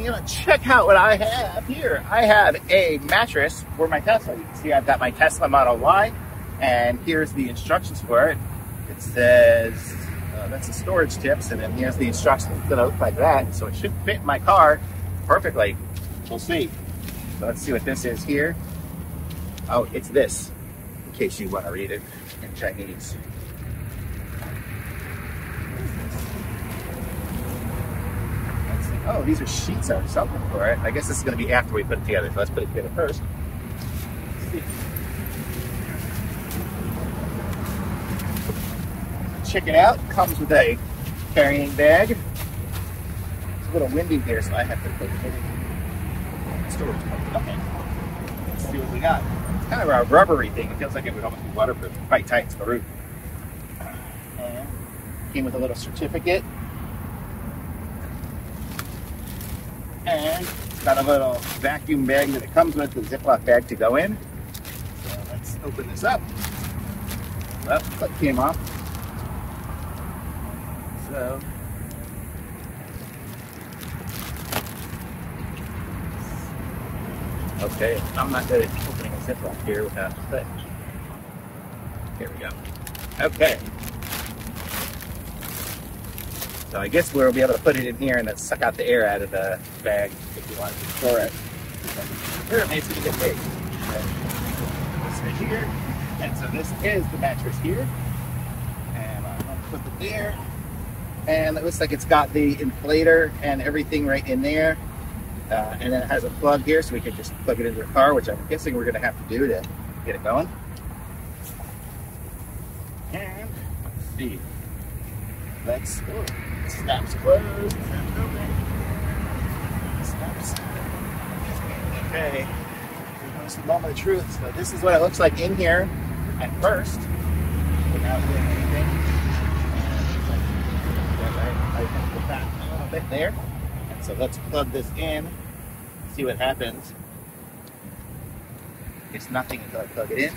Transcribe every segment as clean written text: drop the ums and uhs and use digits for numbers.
you know, check out what I have here. I have a mattress for my Tesla. You can see I've got my Tesla Model Y, and here's the instructions for it. It says, that's the storage tips, and then here's the instructions. It's gonna look like that, so it should fit in my car perfectly. We'll see. So let's see what this is here. Oh, it's this, in case you want to read it in Chinese. Oh, these are sheets or something for it. I guess this is going to be after we put it together, so let's put it together first. Let's see. Check it out. It comes with a carrying bag. It's a little windy here, so I have to put it in storage. Okay. Let's see what we got. It's kind of a rubbery thing. It feels like it would almost be waterproof. Quite tight to the roof. And came with a little certificate. And got a little vacuum bag that it comes with, a Ziploc bag to go in. So let's open this up. Well, clip came off. So okay, I'm not good at opening a Ziploc here without a clip. Here we go. Okay. So I guess we'll be able to put it in here and then suck out the air out of the bag if you want to store it. Here it makes it get big. This right here. And so this is the mattress here. And I'm going to put it there. And it looks like it's got the inflator and everything right in there. And then it has a plug here, so we can just plug it into the car, which I'm guessing we're going to have to do to get it going. And let's see. Let's go. Snaps closed. Snaps open. Snaps. Okay. Here's the moment of truth. So this is what it looks like in here at first, without doing anything. And I can put that a little bit there. And so let's plug this in. See what happens. It's nothing until I plug it in.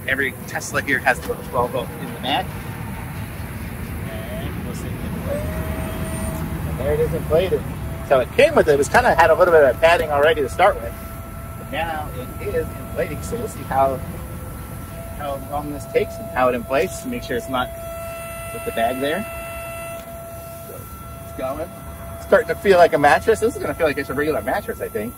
Every Tesla here has the little 12 volt in the mat. And there it is inflated. So it came with it. It was kind of had a little bit of padding already to start with. But now it is inflating. So we'll see how long this takes and how it inflates to make sure it's not with the bag there. So it's going. It's starting to feel like a mattress. This is going to feel like it's a regular mattress, I think.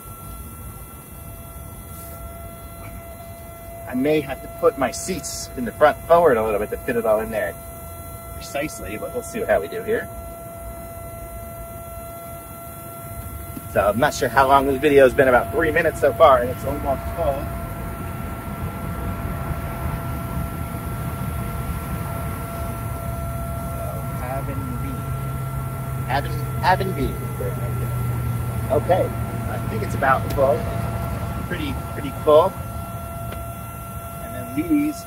I may have to put my seats in the front forward a little bit to fit it all in there precisely, but we'll see how we do here. So I'm not sure how long this video has been, about 3 minutes so far, and it's almost full. So Havnby. Okay, I think it's about full. Pretty full. And then these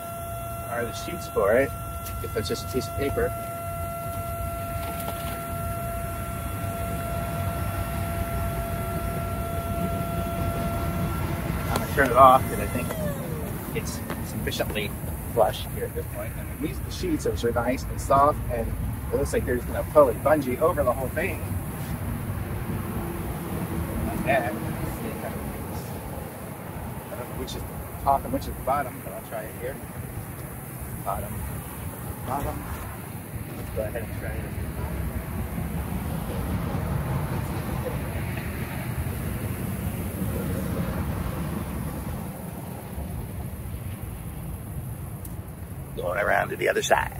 are the sheets for it. If it's just a piece of paper. I'm going to turn it off because I think it's sufficiently flush here at this point. And these are the sheets, which are nice and soft, and it looks like they're just going to pull a bungee over the whole thing. Like that. I don't know which is the top and which is the bottom, but I'll try it here. Bottom. Let's go ahead and try it. Going around to the other side.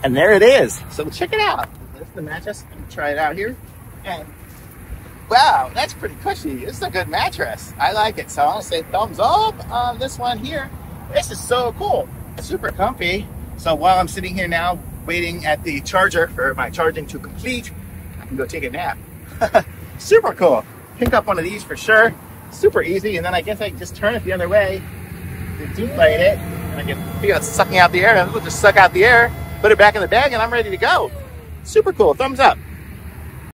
And there it is. So check it out. There's the mattress. I'm gonna try it out here. And wow, that's pretty cushy. This is a good mattress. I like it. So I want to say thumbs up on this one here. This is so cool. It's super comfy. So while I'm sitting here now waiting at the charger for my charging to complete, I can go take a nap. Super cool. Pick up one of these for sure. Super easy. And then I guess I can just turn it the other way to deflate it. And I can feel it sucking out the air. And it'll just suck out the air. Put it back in the bag and I'm ready to go. Super cool. Thumbs up.